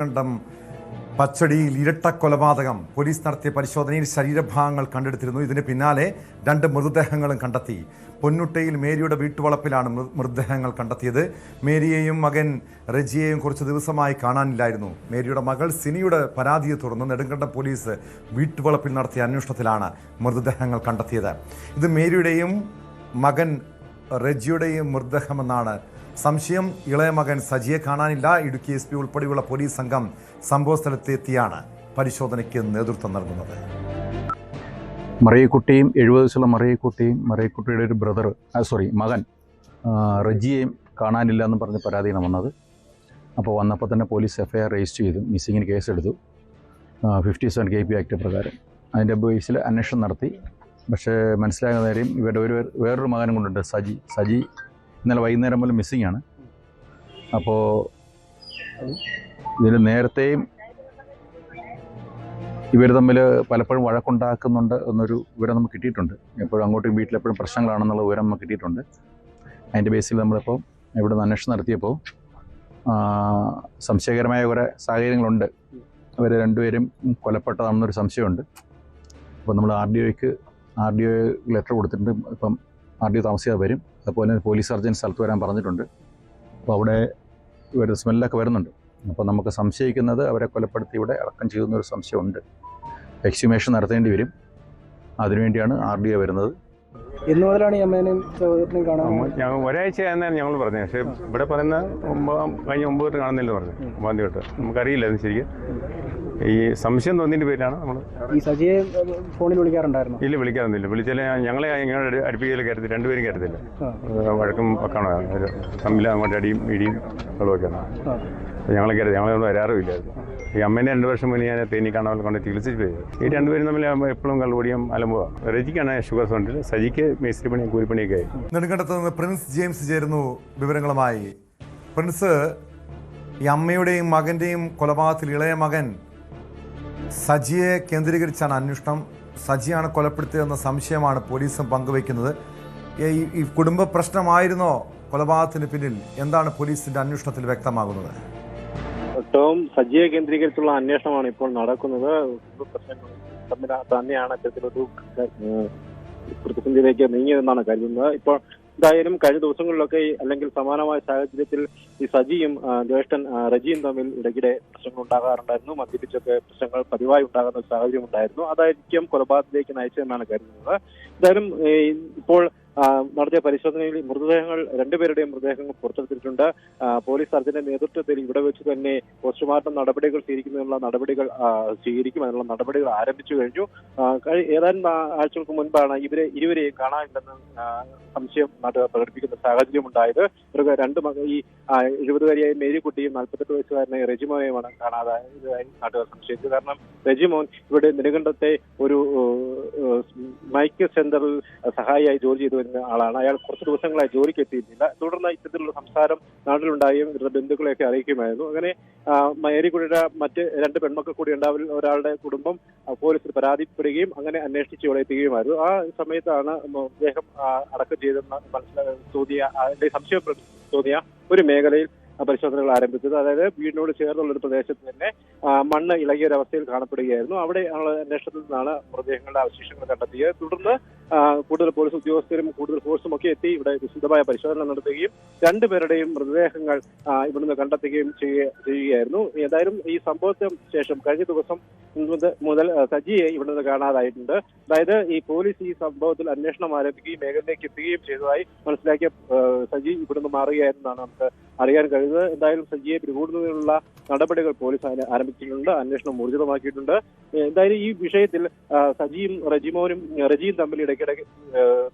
കണ്ടം പച്ചടിയിൽ ഇരട്ട കൊലപാതകം പോലീസ് നടത്തിയ പരിശോധനയിൽ ശരീരഭാഗങ്ങൾ കണ്ടെടുത്തിരുന്നു. ഇതിന് പിന്നാലെ 2 മൃതദേഹങ്ങളും കണ്ടെത്തി. പൊന്നുട്ടയിൽ മേരിയുടെ വീട്ടുവളപ്പിലാണ് മൃതദേഹങ്ങൾ കണ്ടെത്തിയത്. മേരിയെയും മകൻ റജിയെയും കുറച്ച് ദിവസമായി കാണാനില്ലായിരുന്നു. മേരിയുടെ മകൾ സിനിയുടെ പരാതിയെ തുടർന്ന് നെടുങ്കണ്ടം പോലീസ് വീട്ടുവളപ്പിൽ നടത്തിയ അന്വേഷണത്തിലാണ് മൃതദേഹങ്ങൾ കണ്ടെത്തിയത്. ഇത് മേരിയുടെയും മകൻ റജിയുടെയും മൃതദേഹമെന്നാണ് സംശയം. ഇളയ മകൻ സജിയെ കാണാനില്ല. ഇടുക്കി SP ഉൾപ്പെടെയുള്ള പോലീസ് സംഘം സംഭവസ്ഥലത്തെത്തിയാണ് പരിശോധനയ്ക്ക് നേതൃത്വം നൽകുന്നത്. മറിയക്കുട്ടിയും 70 വയസ്സുള്ള മറിയക്കുട്ടിയുടെ ഒരു മകൻ റജിയെയും കാണാനില്ല എന്ന് പറഞ്ഞ് പരാതിയാണ് വന്നത്. അപ്പോൾ വന്നപ്പോൾ തന്നെ പോലീസ് FIR രജിസ്റ്റർ ചെയ്തു, മിസ്സിങ്ങിന് കേസെടുത്തു 57 KP ആക്ട് പ്രകാരം. അതിൻ്റെ ബേസിൽ അന്വേഷണം നടത്തി. പക്ഷേ മനസ്സിലാകുന്ന കാര്യം ഇവരുടെ വേറൊരു മകനും കൊണ്ടുണ്ട്, സജി ഇന്നലെ വൈകുന്നേരം മുതൽ മിസ്സിംഗ് ആണ്. അപ്പോൾ ഇതിൽ നേരത്തെയും ഇവർ തമ്മിൽ പലപ്പോഴും വഴക്കുണ്ടാക്കുന്നുണ്ട് എന്നൊരു വിവരം നമുക്ക് കിട്ടിയിട്ടുണ്ട്. എപ്പോഴും അങ്ങോട്ടും വീട്ടിലെപ്പോഴും പ്രശ്നങ്ങളാണെന്നുള്ള വിവരം നമുക്ക് കിട്ടിയിട്ടുണ്ട്. അതിൻ്റെ ബേസിൽ നമ്മളിപ്പോൾ ഇവിടെ നിന്ന് അന്വേഷണം നടത്തിയപ്പോൾ സംശയകരമായ കുറേ സാഹചര്യങ്ങളുണ്ട്. അവർ രണ്ടുപേരും കൊലപ്പെട്ടതാണെന്നൊരു സംശയമുണ്ട്. അപ്പോൾ നമ്മൾ RDO ലെറ്റർ കൊടുത്തിട്ടുണ്ട്. ഇപ്പം RDO താമസിയാതെ വരും. അതുപോലെ പോലീസ് സർജൻ സ്ഥലത്ത് വരാൻ പറഞ്ഞിട്ടുണ്ട്. അപ്പോൾ അവിടെ ഇവരുടെ സ്മെല്ലൊക്കെ വരുന്നുണ്ട്. അപ്പോൾ നമുക്ക് സംശയിക്കുന്നത് അവരെ കൊലപ്പെടുത്തി ഇവിടെ അടക്കം ചെയ്യുന്നൊരു സംശയമുണ്ട്. എക്സ്ഹ്യൂമേഷൻ നടത്തേണ്ടി വരും. അതിനുവേണ്ടിയാണ് RDO വരുന്നത്. ഇന്നു മുതലാണ് ഈ അമ്മേനെയും സഹോദരനെയും കാണാൻ ഒരാഴ്ച എന്നാണ് ഞങ്ങൾ പറഞ്ഞത്. പക്ഷേ ഇവിടെ പറയുന്ന കഴിഞ്ഞ 9 തൊട്ട് കാണുന്നില്ല പറഞ്ഞു. 9 തീയതി തൊട്ട് നമുക്കറിയില്ലായിരുന്നു ശരിക്കും. ഈ സംശയം തോന്നിൻ്റെ പേരിലാണ് നമ്മൾ ഈ സജിയെ ഫോണിൽ വിളിക്കാറുണ്ടായിരുന്നു. ഇല്ല, വിളിക്കാറൊന്നുമില്ല. വിളിച്ചാൽ ഞങ്ങളെ ഇങ്ങനെ അടുപ്പിക്കൽ കരുതി രണ്ടുപേരും കരുതില്ല. വഴക്കും വെക്കണം, തമ്മിൽ അങ്ങോട്ട് അടിയും ഇടിയും വെള്ളമൊക്കെയാണ്. ഞങ്ങളെ കരുതി, ഞങ്ങളൊന്നും വരാറുമില്ലായിരുന്നു. ഈ അമ്മേനെ 2 വർഷം മുന്നേ ഞാൻ തേനി കാണാൻ കൊണ്ട് ചികിത്സിച്ച് പോയി. ഈ രണ്ടുപേരും തമ്മിൽ എപ്പോഴും കള്ളുപടിയും അലമ്പുക. റജിക്കാണ് ഷുഗർ ഫ്രണ്ടിൽ, സജിക്ക് മേസ്ത്രി പണിയും കൂലിപ്പണിയൊക്കെ ആയി. നെടുങ്കണ്ടത്ത് നിന്ന് പ്രിൻസ് ജെയിംസ് ചേരുന്നു വിവരങ്ങളുമായി. പ്രിൻസ്, ഈ അമ്മയുടെയും മകൻ്റെയും കൊലപാതകത്തിൽ ഇളയ മകൻ സജിയെ കേന്ദ്രീകരിച്ചാണ് അന്വേഷണം. സജിയാണ് കൊലപ്പെടുത്തിയതെന്ന സംശയമാണ് പോലീസും പങ്കുവയ്ക്കുന്നത്. ഈ കുടുംബ പ്രശ്നമായിരുന്നോ കൊലപാതകത്തിന് പിന്നിൽ? എന്താണ് പോലീസിന്റെ അന്വേഷണത്തിൽ വ്യക്തമാകുന്നത്? ഏറ്റവും സജിയെ കേന്ദ്രീകരിച്ചുള്ള അന്വേഷണമാണ് ഇപ്പോൾ നടക്കുന്നത്. പ്രശ്നങ്ങൾ തമ്മിൽ തന്നെയാണ് അത്തരത്തിലൊരു പ്രതിസന്ധിയിലേക്ക് നീങ്ങിയതെന്നാണ് കരുതുന്നത്. ഇപ്പോൾ എന്തായാലും കഴിഞ്ഞ ദിവസങ്ങളിലൊക്കെ അല്ലെങ്കിൽ സമാനമായ സാഹചര്യത്തിൽ ഈ സജിയും ജ്യേഷ്ഠൻ റജിയും തമ്മിൽ ഇടയ്ക്കിടെ പ്രശ്നങ്ങൾ ഉണ്ടാകാറുണ്ടായിരുന്നു. മദ്യപിച്ചൊക്കെ പ്രശ്നങ്ങൾ പതിവായി ഉണ്ടാകുന്ന സാഹചര്യം ഉണ്ടായിരുന്നു. അതായിരിക്കും കൊലപാതകത്തിലേക്ക് നയിച്ചതെന്നാണ് കരുതുന്നത്. എന്തായാലും ഇപ്പോൾ നടത്തിയ പരിശോധനയിൽ മൃതദേഹങ്ങൾ 2 പേരുടെയും മൃതദേഹങ്ങൾ പുറത്തെടുത്തിട്ടുണ്ട്. പോലീസ് സർജന്റെ നേതൃത്വത്തിൽ ഇവിടെ വെച്ച് തന്നെ പോസ്റ്റ്മോർട്ടം നടപടികൾ സ്വീകരിക്കുന്നതിനുള്ള നടപടികൾ സ്വീകരിക്കും. അതിനുള്ള നടപടികൾ ആരംഭിച്ചു കഴിഞ്ഞു. ഏതാനും ആഴ്ചകൾക്ക് മുൻപാണ് ഇരുവരെയും കാണാനില്ലെന്ന് സംശയം നാട്ടുകാർ പ്രകടിപ്പിക്കുന്ന സാഹചര്യം ഉണ്ടായത്. ഇവർക്ക് 2 മകൾ, ഈ 70-കാരിയായ മേരിക്കുട്ടിയും 48 വയസ്സുകാരനായ റെജിമോനെയുമാണ് കാണാതായതായി നാട്ടുകാർ സംശയിച്ചത്. കാരണം റെജിമോൻ ഇവിടെ നെടുങ്കണ്ടത്തെ ഒരു മൈക്ക് സെന്ററിൽ സഹായിയായി ജോലി ചെയ്തു വരുന്ന ആളാണ്. അയാൾ കുറച്ച് ദിവസങ്ങളായി ജോലിക്ക് എത്തിയിരുന്നില്ല. തുടർന്ന് ഇത്തരത്തിലുള്ള സംസാരം നാട്ടിലുണ്ടായും ഇവരുടെ ബന്ധുക്കളെയൊക്കെ അറിയിക്കുമായിരുന്നു. അങ്ങനെ മേരിക്കുട്ടിയുടെ മറ്റ് 2 പെൺമക്കൾ കൂടി ഉണ്ടാവിൽ ഒരാളുടെ കുടുംബം പോലീസിൽ പരാതിപ്പെടുകയും അങ്ങനെ അന്വേഷിച്ച് ഇവിടെ എത്തുകയുമായിരുന്നു. ആ സമയത്താണ് അദ്ദേഹം അടക്കം ചെയ്തെന്ന് സംശയം തോന്നിയ ഒരു മേഖലയിൽ പരിശോധനകൾ ആരംഭിച്ചത്. അതായത് വീടിനോട് ചേർന്നുള്ള ഒരു പ്രദേശത്ത് തന്നെ മണ്ണ് ഇളകിയ ഒരവസ്ഥയിൽ കാണപ്പെടുകയായിരുന്നു. അവിടെ അന്വേഷണത്തിൽ നിന്നാണ് മൃതദേഹങ്ങളുടെ അവശേഷങ്ങൾ കണ്ടെത്തിയത്. തുടർന്ന് കൂടുതൽ പോലീസ് ഉദ്യോഗസ്ഥരും കൂടുതൽ ഫോഴ്സും ഒക്കെ എത്തി ഇവിടെ വിശദമായ പരിശോധന നടത്തുകയും 2 പേരുടെയും മൃതദേഹങ്ങൾ ഇവിടുന്ന് കണ്ടെത്തുകയും ചെയ്യുകയായിരുന്നു. ഏതായാലും ഈ സംഭവത്തിന് ശേഷം കഴിഞ്ഞ ദിവസം മുതൽ സജിയെ ഇവിടുന്ന് കാണാതായിട്ടുണ്ട്. അതായത് ഈ പോലീസ് ഈ സംഭവത്തിൽ അന്വേഷണം ആരംഭിക്കുകയും മേഖലയിലേക്ക് എത്തുകയും ചെയ്തതായി മനസ്സിലാക്കിയ സജി ഇവിടുന്ന് മാറുകയായിരുന്നാണ് നമുക്ക് അറിയാൻ കഴിയുന്നത്. എന്തായാലും സജിയെ പിടികൂടുന്നതിനുള്ള നടപടികൾ പോലീസ് ആരംഭിച്ചിട്ടുണ്ട്. അന്വേഷണം ഊർജിതമാക്കിയിട്ടുണ്ട്. എന്തായാലും ഈ വിഷയത്തിൽ സജിയും റജിയും തമ്മിൽ ഇടയ്ക്കിടെ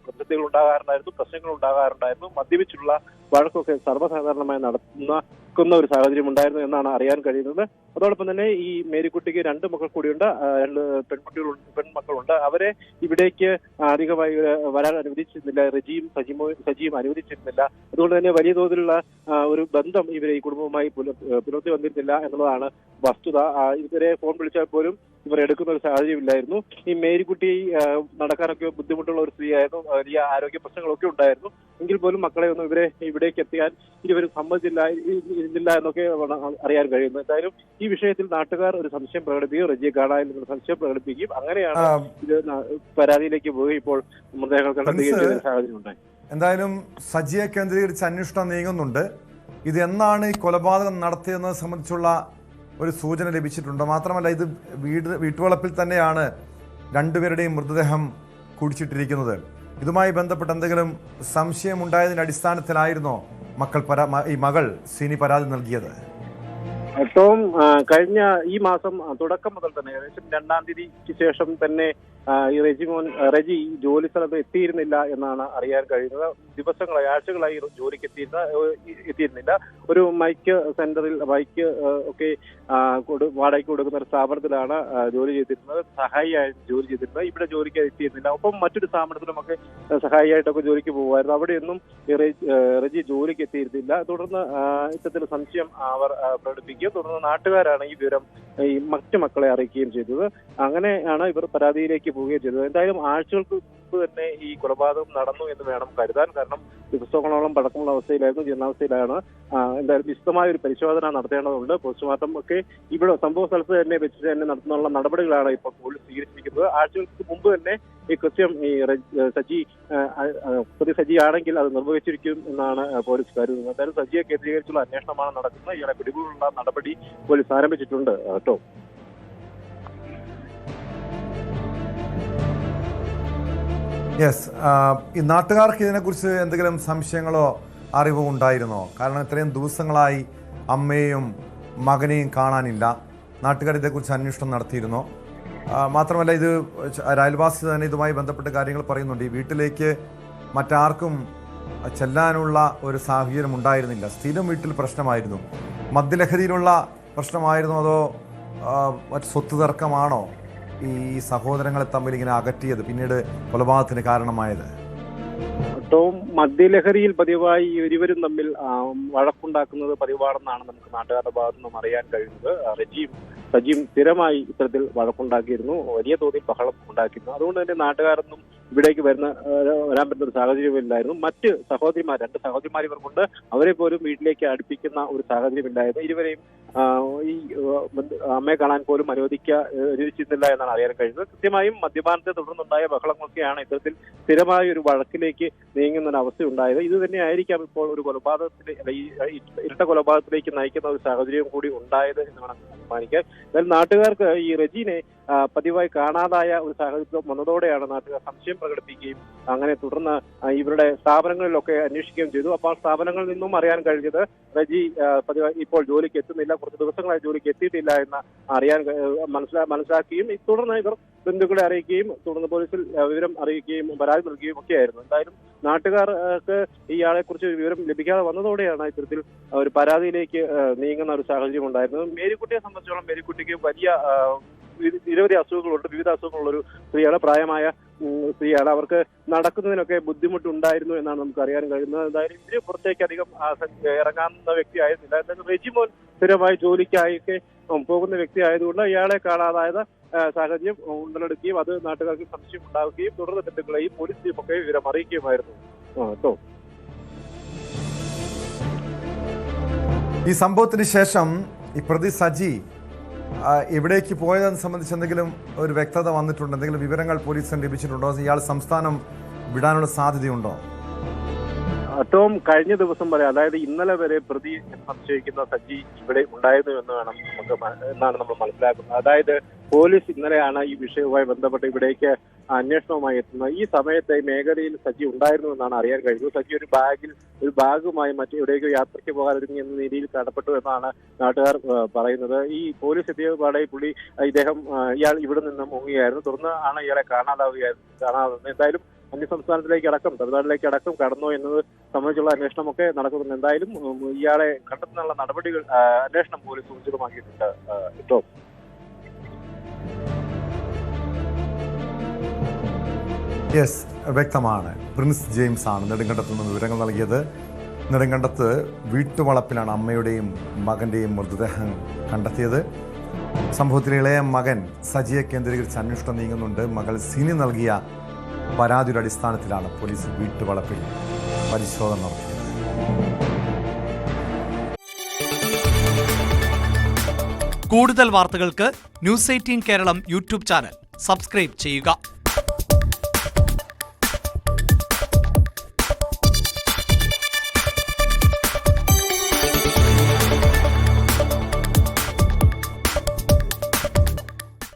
പ്രതിസന്ധികൾ ഉണ്ടാകാറുണ്ടായിരുന്നു, പ്രശ്നങ്ങൾ ഉണ്ടാകാറുണ്ടായിരുന്നു. മദ്യപിച്ചുള്ള വഴക്കൊക്കെ സർവ്വസാധാരണമായി നടക്കുന്ന ഒരു സാഹചര്യം ഉണ്ടായിരുന്നു എന്നാണ് അറിയാൻ കഴിയുന്നത്. അതോടൊപ്പം തന്നെ ഈ മേരിക്കുട്ടിക്ക് 2 മക്കൾ കൂടിയുണ്ട്, 2 പെൺമക്കളുണ്ട്. അവരെ ഇവിടേക്ക് അധികമായി വരാൻ അനുവദിച്ചിരുന്നില്ല. സജിയും അനുവദിച്ചിരുന്നില്ല. അതുകൊണ്ട് തന്നെ വലിയ തോതിലുള്ള ഒരു ബന്ധം ഇവരെ ഈ കുടുംബവുമായി പുലർത്തി വന്നിരുന്നില്ല എന്നുള്ളതാണ് വസ്തുത. ഇവരെ ഫോൺ വിളിച്ചാൽ പോലും ഇവർ എടുക്കുന്ന ഒരു സാഹചര്യമില്ലായിരുന്നു. ഈ മേരിക്കുട്ടി നടക്കാനൊക്കെ ബുദ്ധിമുട്ടുള്ള ഒരു സ്ത്രീയായിരുന്നു, വലിയ ആരോഗ്യ പ്രശ്നങ്ങളൊക്കെ ഉണ്ടായിരുന്നു. എങ്കിൽ പോലും മക്കളെ ഒന്നും ഇവിടേക്ക് എത്തിയാൻ ഇരുവരും സമ്മതിച്ചില്ല എന്നൊക്കെ അറിയാൻ കഴിയുന്നു. എന്തായാലും ഈ വിഷയത്തിൽ നാട്ടുകാർ ഒരു സംശയം പ്രകടിപ്പിക്കുകയും റജിയെ കാണാനിൽ നിന്ന് സംശയം പ്രകടിപ്പിക്കുകയും അങ്ങനെയാണ് ഇത് പരാതിയിലേക്ക് പോയി ഇപ്പോൾ മൃതദേഹങ്ങൾ കണ്ടെത്തുകയും ചെയ്ത സാഹചര്യം ഉണ്ടായി. എന്തായാലും സജിയെ കേന്ദ്രീകരിച്ച് അന്വേഷണം നീങ്ങുന്നുണ്ട്. ഇത് എന്നാണ് ഈ കൊലപാതകം നടത്തിയതെന്നത് സംബന്ധിച്ചുള്ള ഒരു സൂചന ലഭിച്ചിട്ടുണ്ട്. മാത്രമല്ല ഇത് വീട്ടുവളപ്പിൽ തന്നെയാണ് രണ്ടുപേരുടെയും മൃതദേഹം കുഴിച്ചിട്ടിരിക്കുന്നത്. ഇതുമായി ബന്ധപ്പെട്ട് എന്തെങ്കിലും സംശയമുണ്ടായതിന്റെ അടിസ്ഥാനത്തിലായിരുന്നോ ഈ മകൾ സിനി പരാതി നൽകിയത്? ടോം, കഴിഞ്ഞ ഈ മാസം തുടക്കം മുതൽ തന്നെ ഏകദേശം 2-ാം തീയതിക്ക് ശേഷം തന്നെ ഈ റജി ജോലി സ്ഥലത്ത് എത്തിയിരുന്നില്ല എന്നാണ് അറിയാൻ കഴിയുന്നത്. ദിവസങ്ങളായി, ആഴ്ചകളായി ജോലിക്ക് എത്തിയിരുന്നില്ല. ഒരു മൈക്ക് സെന്ററിൽ മൈക്ക് ഒക്കെ വാടകയ്ക്ക് കൊടുക്കുന്ന ഒരു സ്ഥാപനത്തിലാണ് ജോലി ചെയ്തിരുന്നത്, സഹായിയായി ജോലി ചെയ്തിരുന്നത്. ഇവിടെ ജോലിക്ക് എത്തിയിരുന്നില്ല. ഒപ്പം മറ്റൊരു സ്ഥാപനത്തിലുമൊക്കെ സഹായിയായിട്ടൊക്കെ ജോലിക്ക് പോകുമായിരുന്നു. അവിടെയൊന്നും റജി ജോലിക്ക് എത്തിയിരുന്നില്ല. തുടർന്ന് ഇത്തരത്തിൽ സംശയം അവർ പ്രകടിപ്പിക്കുകയും തുടർന്ന് നാട്ടുകാരാണ് ഈ വിവരം ഈ മറ്റു മക്കളെ അറിയിക്കുകയും ചെയ്തത്. അങ്ങനെയാണ് ഇവർ പരാതിയിലേക്ക് പോവുകയും ചെയ്തത്. എന്തായാലും ആഴ്ചകൾക്ക് മുമ്പ് തന്നെ ഈ കൊലപാതകം നടന്നു എന്ന് വേണം കരുതാൻ. കാരണം ദിവസങ്ങളോളം പഴക്കമുള്ള അവസ്ഥയിലായിരുന്നു, ജീർണാവസ്ഥയിലാണ്. എന്തായാലും വിശദമായ ഒരു പരിശോധന നടത്തേണ്ടതുണ്ട്. പോസ്റ്റ്മോർട്ടം ഒക്കെ ഇവിടെ സംഭവ സ്ഥലത്ത് തന്നെ വെച്ച് തന്നെ നടത്തുന്നുള്ള നടപടികളാണ് ഇപ്പോൾ പോലീസ് സ്വീകരിച്ചിരിക്കുന്നത്. ആഴ്ചകൾക്ക് മുമ്പ് തന്നെ ഈ കൃത്യം ഈ സജി ആണെങ്കിൽ അത് നിർവഹിച്ചിരിക്കും എന്നാണ് പോലീസ് കരുതുന്നത്. എന്തായാലും സജിയെ കേന്ദ്രീകരിച്ചുള്ള അന്വേഷണമാണ് നടക്കുന്നത്. ഇയാളെ പിടികൂടാനുള്ള നടപടി പോലീസ് ആരംഭിച്ചിട്ടുണ്ട് കേട്ടോ. യെസ്, ഈ നാട്ടുകാർക്ക് ഇതിനെക്കുറിച്ച് എന്തെങ്കിലും സംശയങ്ങളോ അറിവോ ഉണ്ടായിരുന്നോ? കാരണം ഇത്രയും ദിവസങ്ങളായി അമ്മയെയും മകനെയും കാണാനില്ല. നാട്ടുകാർ ഇതേക്കുറിച്ച് അന്വേഷണം നടത്തിയിരുന്നോ? മാത്രമല്ല ഇത് അയൽവാസി തന്നെ ഇതുമായി ബന്ധപ്പെട്ട കാര്യങ്ങൾ പറയുന്നുണ്ട്. ഈ വീട്ടിലേക്ക് മറ്റാർക്കും ചെല്ലാനുള്ള ഒരു സാഹചര്യം ഉണ്ടായിരുന്നില്ല. സ്ഥിരം വീട്ടിൽ പ്രശ്നമായിരുന്നു. മദ്യലഹരിയിലുള്ള പ്രശ്നമായിരുന്നോ അതോ മറ്റ് സ്വത്ത് തർക്കമാണോ ഈ സഹോദരങ്ങളെ തമ്മിൽ ഇങ്ങനെ അകറ്റിയത്, പിന്നീട് കൊലപാതകത്തിന് കാരണമായത്? മദ്യലഹരിയിൽ പതിവായി ഇരുവരും തമ്മിൽ വഴക്കുണ്ടാക്കുന്നത് പതിവാണെന്നാണ് നമുക്ക് നാട്ടുകാരുടെ ഭാഗത്തു നിന്നും അറിയാൻ കഴിയുന്നത്. സജിയും സ്ഥിരമായി ഇത്തരത്തിൽ വഴക്കുണ്ടാക്കിയിരുന്നു, വലിയ തോതിൽ ബഹളം ഉണ്ടാക്കിയിരുന്നു. അതുകൊണ്ട് തന്നെ നാട്ടുകാരൊന്നും ഇവിടേക്ക് വരാൻ പറ്റുന്ന ഒരു സാഹചര്യമില്ലായിരുന്നു. മറ്റ് സഹോദരിമാർ, 2 സഹോദരിമാർ ഇവർക്കുണ്ട്. അവരെ പോലും വീട്ടിലേക്ക് അടുപ്പിക്കുന്ന ഒരു സാഹചര്യമില്ലായിരുന്നു. ഇരുവരെയും ഈ അമ്മയെ കാണാൻ പോലും അനുവദിച്ചിരുന്നില്ല എന്നാണ് അറിയാൻ കഴിയുന്നത്. കൃത്യമായും മദ്യപാനത്തെ തുടർന്നുണ്ടായ ബഹളങ്ങളൊക്കെയാണ് ഇത്തരത്തിൽ സ്ഥിരമായ ഒരു വഴക്കിലേക്ക് നീങ്ങുന്ന ഒരു അവസ്ഥ ഉണ്ടായത്. ഇത് തന്നെയായിരിക്കാം ഇപ്പോൾ ഒരു ഇരട്ട കൊലപാതകത്തിലേക്ക് നയിക്കുന്ന ഒരു സാഹചര്യം കൂടി ഉണ്ടായത് എന്ന് വേണം അനുമാനിക്കാൻ. എന്നാൽ നാട്ടുകാർക്ക് ഈ റജീനെ പതിവായി കാണാതായ ഒരു സാഹചര്യം വന്നതോടെയാണ് നാട്ടുകാർ സംശയം പ്രകടിപ്പിക്കുകയും അങ്ങനെ തുടർന്ന് ഇവരുടെ സ്ഥാപനങ്ങളിലൊക്കെ അന്വേഷിക്കുകയും ചെയ്തു. അപ്പോൾ ആ സ്ഥാപനങ്ങളിൽ നിന്നും അറിയാൻ കഴിഞ്ഞത് റജി പതിവായി ഇപ്പോൾ ജോലിക്ക് എത്തുന്നില്ല, കുറച്ച് ദിവസങ്ങളായി ജോലിക്ക് എത്തിയിട്ടില്ല എന്ന് മനസ്സിലാക്കുകയും തുടർന്ന് ഇവർ ബന്ധുക്കളെ അറിയിക്കുകയും തുടർന്ന് പോലീസിൽ വിവരം അറിയിക്കുകയും പരാതി നൽകുകയും ഒക്കെയായിരുന്നു. എന്തായാലും നാട്ടുകാർക്ക് ഇയാളെ കുറിച്ച് വിവരം ലഭിക്കാതെ വന്നതോടെയാണ് ഇത്തരത്തിൽ ഒരു പരാതിയിലേക്ക് നീങ്ങുന്ന ഒരു സാഹചര്യം ഉണ്ടായിരുന്നത്. മേരിക്കുട്ടിയെ സംബന്ധിച്ചോളം മേരിക്കുട്ടിക്ക് വലിയ നിരവധി അസുഖങ്ങളുണ്ട്, വിവിധ അസുഖങ്ങളുള്ളൊരു സ്ത്രീയാണ്, പ്രായമായ സ്ത്രീയാണ്. അവർക്ക് നടക്കുന്നതിനൊക്കെ ബുദ്ധിമുട്ടുണ്ടായിരുന്നു എന്നാണ് നമുക്ക് അറിയാൻ കഴിയുന്നത്. എന്തായാലും ഇതിന് പുറത്തേക്ക് അധികം ഇറങ്ങാവുന്ന വ്യക്തി ആയിരുന്നില്ല. എന്തായാലും റെജിമോൻ സ്ഥിരമായി ജോലിക്കായൊക്കെ പോകുന്ന വ്യക്തി ആയതുകൊണ്ട് ഇയാളെ കാണാതായത് സാഹചര്യം ഉടലെടുക്കുകയും അത് നാട്ടുകാർക്ക് സംശയം ഉണ്ടാവുകയും തുടർന്ന് ബന്ധുക്കളെയും പോലീസിനെയും ഒക്കെ വിവരം അറിയിക്കുകയുമായിരുന്നു കേട്ടോ. ഈ സംഭവത്തിന് ശേഷം ഈ പ്രതി സജി എവിടേക്ക് പോയതെന്ന് സംബന്ധിച്ച് എന്തെങ്കിലും ഒരു വ്യക്തത വന്നിട്ടുണ്ടോ? എന്തെങ്കിലും വിവരങ്ങൾ പോലീസിന് ലഭിച്ചിട്ടുണ്ടോ? ഇയാൾ സംസ്ഥാനം വിടാനുള്ള സാധ്യതയുണ്ടോ? ടോം, കഴിഞ്ഞ ദിവസം വരെ, അതായത് ഇന്നലെ വരെ പ്രതി സംശയിക്കുന്ന സജി ഇവിടെ ഉണ്ടായിരുന്നു എന്നാണ് നമ്മൾ മനസ്സിലാക്കുന്നത്. അതായത് പോലീസ് ഇന്നലെയാണ് ഈ വിഷയവുമായി ബന്ധപ്പെട്ട് ഇവിടേക്ക് അന്വേഷണവുമായി എത്തുന്നത്. ഈ സമയത്ത് മേഖലയിൽ സജി ഉണ്ടായിരുന്നു എന്നാണ് അറിയാൻ കഴിയുന്നത്. സജി ഒരു ബാഗുമായി മറ്റെവിടേക്കോ യാത്രയ്ക്ക് പോകാതിരുന്നു എന്ന രീതിയിൽ കടപ്പെട്ടു എന്നാണ് നാട്ടുകാർ പറയുന്നത്. ഈ പോലീസ് എത്തിയ പാടെ ഇയാൾ ഇവിടെ നിന്ന് മുങ്ങുകയായിരുന്നു. തുടർന്ന് ആണ് ഇയാളെ കാണാതാവുന്നത്. എന്തായാലും അന്യസംസ്ഥാനത്തിലേക്ക് അടക്കം, തമിഴ്നാട്ടിലേക്ക് അടക്കം കടന്നു എന്നത് സംബന്ധിച്ചുള്ള അന്വേഷണമൊക്കെ നടക്കുന്നുണ്ട്. എന്തായാലും ഇയാളെ കണ്ടെത്തുന്നുള്ള നടപടികൾ അന്വേഷണം പോലീസ് ഊർജിതമാക്കിയിട്ടുണ്ട് കേട്ടോ. യെസ്, വ്യക്തമാണ്. പ്രിൻസ് ജെയിംസ് ആണ് നെടുങ്കണ്ടത്ത് നിന്ന് വിവരങ്ങൾ നൽകിയത്. നെടുങ്കണ്ടത്ത് വീട്ടുവളപ്പിലാണ് അമ്മയുടെയും മകൻ്റെയും മൃതദേഹം കണ്ടെത്തിയത്. സംഭവത്തിലെ ഇളയ മകൻ സജിയെ കേന്ദ്രീകരിച്ച് അന്വേഷണം നീങ്ങുന്നുണ്ട്. മകൾ സിനി നൽകിയ പരാതിയുടെ അടിസ്ഥാനത്തിലാണ് പോലീസ് വീട്ടുവളപ്പിൽ പരിശോധന നടത്തിയത്. കൂടുതൽ വാർത്തകൾക്ക് news 18 Keralam YouTube channel subscribe ചെയ്യുക.